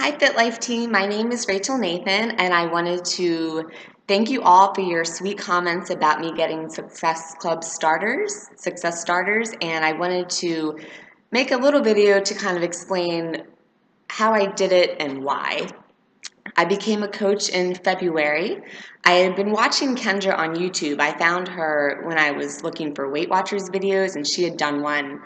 Hi Fit Life team, my name is Rachel Nathan and I wanted to thank you all for your sweet comments about me getting Success Starters, and I wanted to make a little video to kind of explain how I did it and why. I became a coach in February. I had been watching Kendra on YouTube. I found her when I was looking for Weight Watchers videos, and she had done one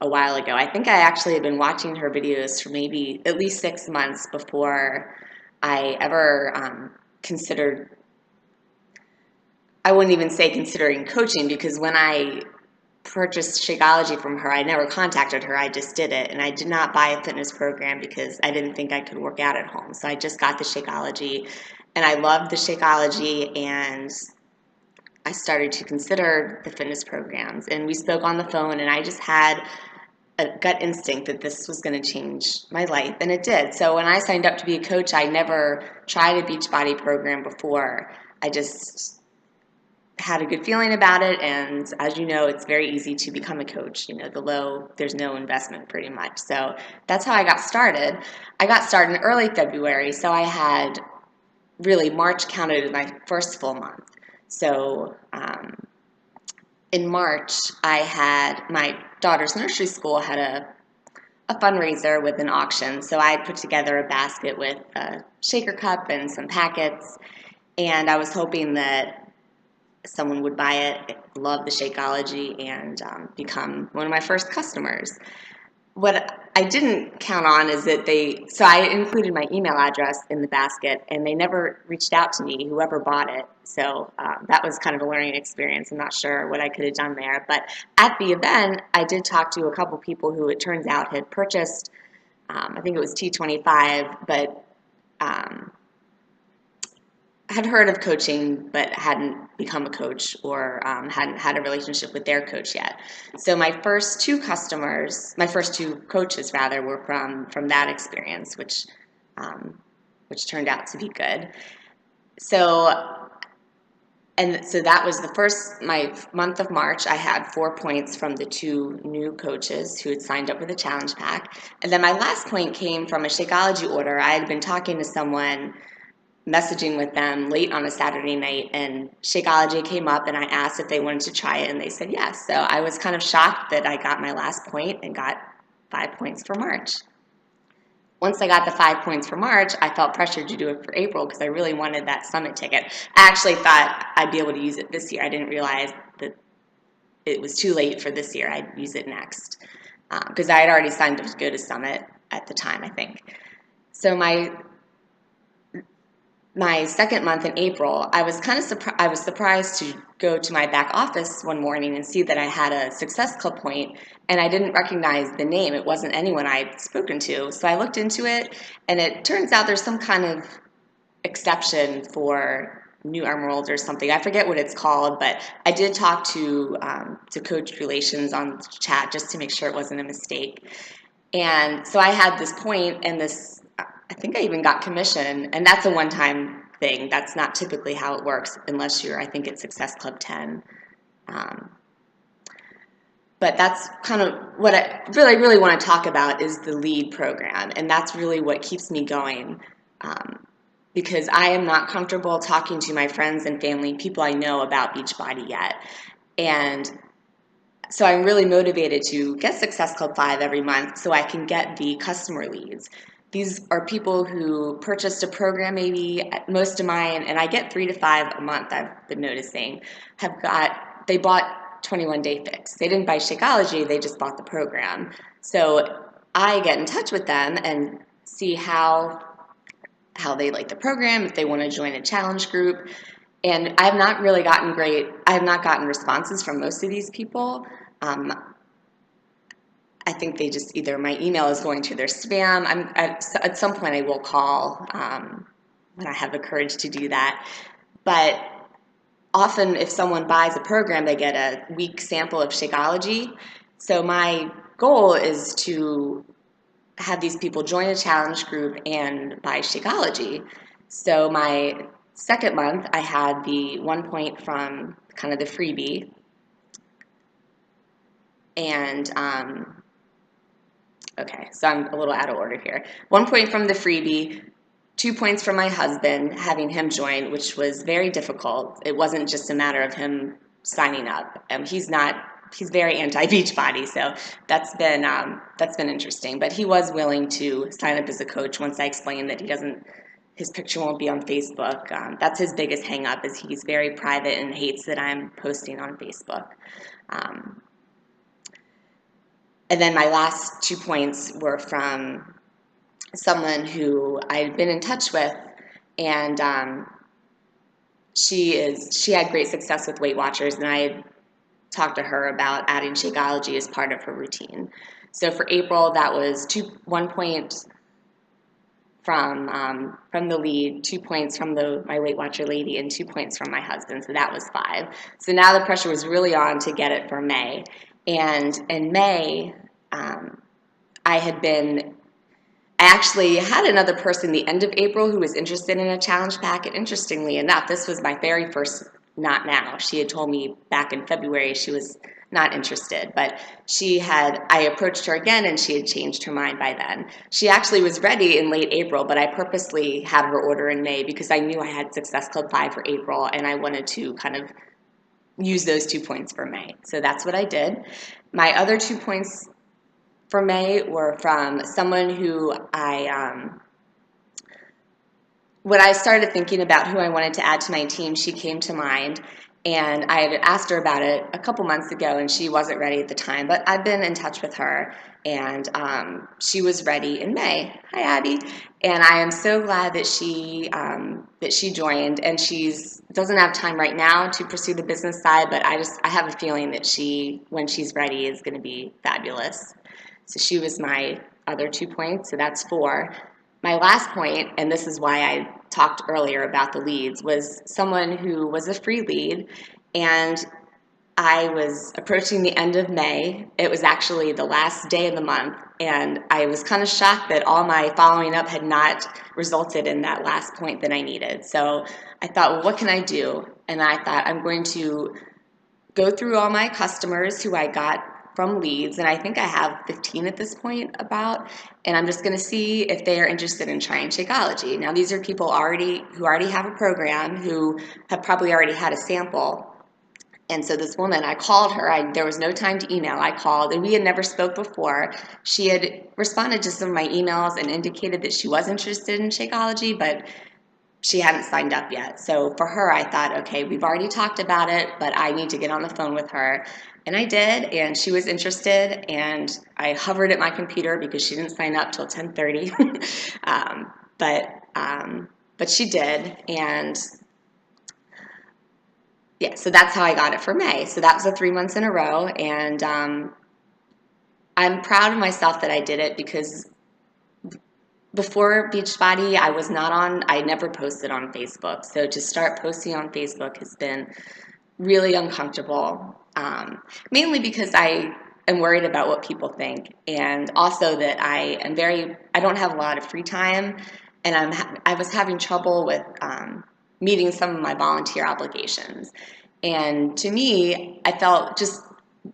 a while ago. I think I actually had been watching her videos for maybe at least 6 months before I ever considered, I wouldn't even say considering coaching, because when I purchased Shakeology from her, I never contacted her, I just did it. And I did not buy a fitness program because I didn't think I could work out at home. So I just got the Shakeology and I loved the Shakeology, and I started to consider the fitness programs. And we spoke on the phone and I just had a gut instinct that this was going to change my life, and it did. So when I signed up to be a coach, I never tried a Beachbody program before. I just had a good feeling about it, and as you know, it's very easy to become a coach. You know, there's no investment pretty much. So that's how I got started. I got started in early February, so I had really March counted as my first full month. So in March, I had my daughter's nursery school had a fundraiser with an auction. So I put together a basket with a shaker cup and some packets, and I was hoping that someone would buy it, love the Shakeology, and become one of my first customers. What I didn't count on is that so I included my email address in the basket, and they never reached out to me, whoever bought it. So that was kind of a learning experience. I'm not sure what I could have done there. But at the event, I did talk to a couple people who it turns out had purchased, I think it was T25, but had heard of coaching but hadn't become a coach, or hadn't had a relationship with their coach yet. So my first two coaches rather, were from that experience, which turned out to be good. So that was my month of March. I had 4 points from the two new coaches who had signed up with a challenge pack. And then my last point came from a Shakeology order. I had been talking to someone, messaging with them late on a Saturday night, and Shakeology came up, and I asked if they wanted to try it, and they said yes. So I was kind of shocked that I got my last point and got 5 points for March. Once I got the 5 points for March, I felt pressured to do it for April because I really wanted that summit ticket. I actually thought I'd be able to use it this year. I didn't realize that it was too late for this year. I'd use it next because I had already signed up to go to Summit at the time, I think. So my second month in April, I was surprised to go to my back office one morning and see that I had a Success Club point, and I didn't recognize the name. It wasn't anyone I'd spoken to. So I looked into it, and it turns out there's some kind of exception for new emeralds or something. I forget what it's called, but I did talk to Coach Relations on the chat just to make sure it wasn't a mistake. And so I had this point, and I think I even got commission, and that's a one-time thing. That's not typically how it works unless I think it's Success Club 10. But that's kind of what I really want to talk about, is the lead program, and that's really what keeps me going, because I am not comfortable talking to my friends and family, people I know, about Beachbody yet. And so I'm really motivated to get Success Club 5 every month so I can get the customer leads. These are people who purchased a program, maybe most of mine, and I get 3 to 5 a month, I've been noticing, they bought 21 Day Fix. They didn't buy Shakeology, they just bought the program. So I get in touch with them and see how they like the program, if they want to join a challenge group. And I have not gotten responses from most of these people. I think they just either my email is going to their spam. At some point I will call when I have the courage to do that. But often if someone buys a program, they get a week sample of Shakeology. So my goal is to have these people join a challenge group and buy Shakeology. So my second month, I had the 1 point from kind of the freebie, and Okay, so I'm a little out of order here. 1 point from the freebie, 2 points from my husband, having him join, which was very difficult. It wasn't just a matter of him signing up. He's very anti-Beachbody, so that's been interesting. But he was willing to sign up as a coach once I explained that his picture won't be on Facebook. That's his biggest hang up, is he's very private and hates that I'm posting on Facebook. And then my last 2 points were from someone who I'd been in touch with, and she had great success with Weight Watchers, and I had talked to her about adding Shakeology as part of her routine. So for April, that was 1 point from the lead, 2 points from my Weight Watcher lady, and 2 points from my husband. So that was 5. So now the pressure was really on to get it for May. And in May, I actually had another person the end of April who was interested in a challenge pack, and interestingly enough, this was my very first not now. She had told me back in February she was not interested, but I approached her again and she had changed her mind by then. She actually was ready in late April, but I purposely had her order in May because I knew I had Success Club 5 for April and I wanted to kind of use those 2 points for May. So that's what I did. My other 2 points for May were from someone who when I started thinking about who I wanted to add to my team, she came to mind, and I had asked her about it a couple months ago, and she wasn't ready at the time, but I've been in touch with her, and she was ready in May. Hi, Abby. And I am so glad that she joined, and doesn't have time right now to pursue the business side, but I have a feeling that when she's ready, is going to be fabulous. So she was my other 2 points, so that's 4. My last point, and this is why I talked earlier about the leads, was someone who was a free lead, and I was approaching the end of May. It was actually the last day of the month, and I was kind of shocked that all my following up had not resulted in that last point that I needed. So I thought, well, what can I do? And I thought, I'm going to go through all my customers who I got from leads, and I think I have 15 at this point and I'm just going to see if they are interested in trying Shakeology. Now, these are people who already have a program, who have probably already had a sample. And so this woman, I called her. There was no time to email. I called, and we had never spoke before. She had responded to some of my emails and indicated that she was interested in Shakeology, but she hadn't signed up yet. So for her, I thought, okay, we've already talked about it, but I need to get on the phone with her. And I did, and she was interested, and I hovered at my computer because she didn't sign up till 10:30. But she did, and yeah, so that's how I got it for May. So that was 3 months in a row, and I'm proud of myself that I did it because before Beachbody, I never posted on Facebook. So to start posting on Facebook has been really uncomfortable, mainly because I am worried about what people think, and also that I don't have a lot of free time, and I was having trouble with meeting some of my volunteer obligations. And to me, I felt just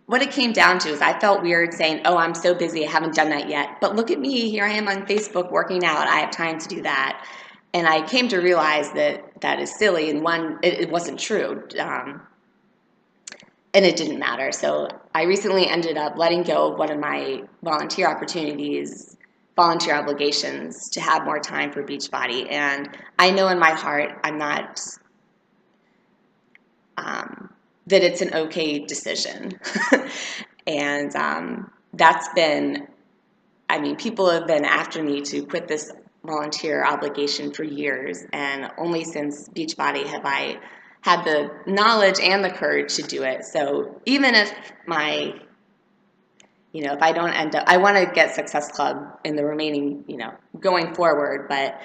what it came down to is I felt weird saying, oh, I'm so busy, I haven't done that yet. But look at me, here I am on Facebook working out, I have time to do that. And I came to realize that is silly, and it wasn't true. And it didn't matter. So I recently ended up letting go of one of my volunteer obligations to have more time for Beachbody. And I know in my heart I'm not, that it's an okay decision. And people have been after me to quit this volunteer obligation for years, and only since Beachbody have I had the knowledge and the courage to do it. So even if if I don't end up, I want to get Success Club in the remaining, going forward, but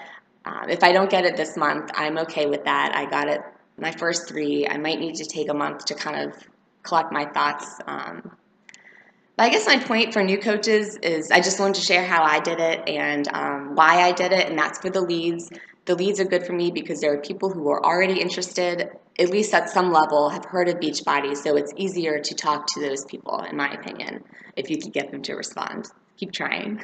if I don't get it this month, I'm okay with that. I got it my first 3. I might need to take a month to kind of collect my thoughts. But I guess my point for new coaches is I just wanted to share how I did it and why I did it, and that's for the leads. The leads are good for me because there are people who are already interested, at least at some level, have heard of Beachbody, so it's easier to talk to those people, in my opinion, if you can get them to respond. keep trying.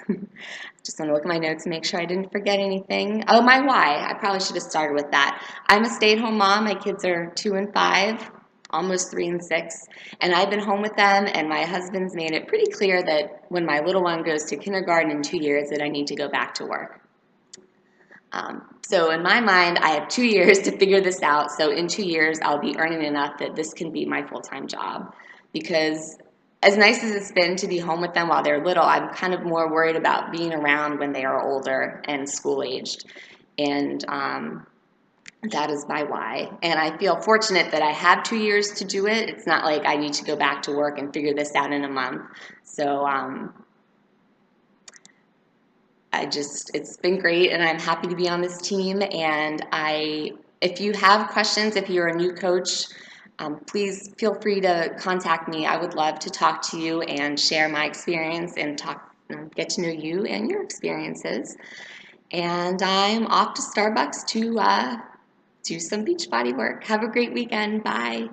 Just want to look at my notes and make sure I didn't forget anything. Oh, my why. I probably should have started with that. I'm a stay-at-home mom. My kids are 2 and 5, almost 3 and 6, and I've been home with them, and my husband's made it pretty clear that when my little one goes to kindergarten in 2 years that I need to go back to work. So in my mind, I have 2 years to figure this out. So in 2 years, I'll be earning enough that this can be my full-time job. Because as nice as it's been to be home with them while they're little, I'm kind of more worried about being around when they are older and school-aged. And that is my why. And I feel fortunate that I have 2 years to do it. It's not like I need to go back to work and figure this out in a month. So it's been great, and I'm happy to be on this team. And if you have questions, if you're a new coach, please feel free to contact me. I would love to talk to you and share my experience and get to know you and your experiences. And I'm off to Starbucks to do some Beachbody work. Have a great weekend. Bye.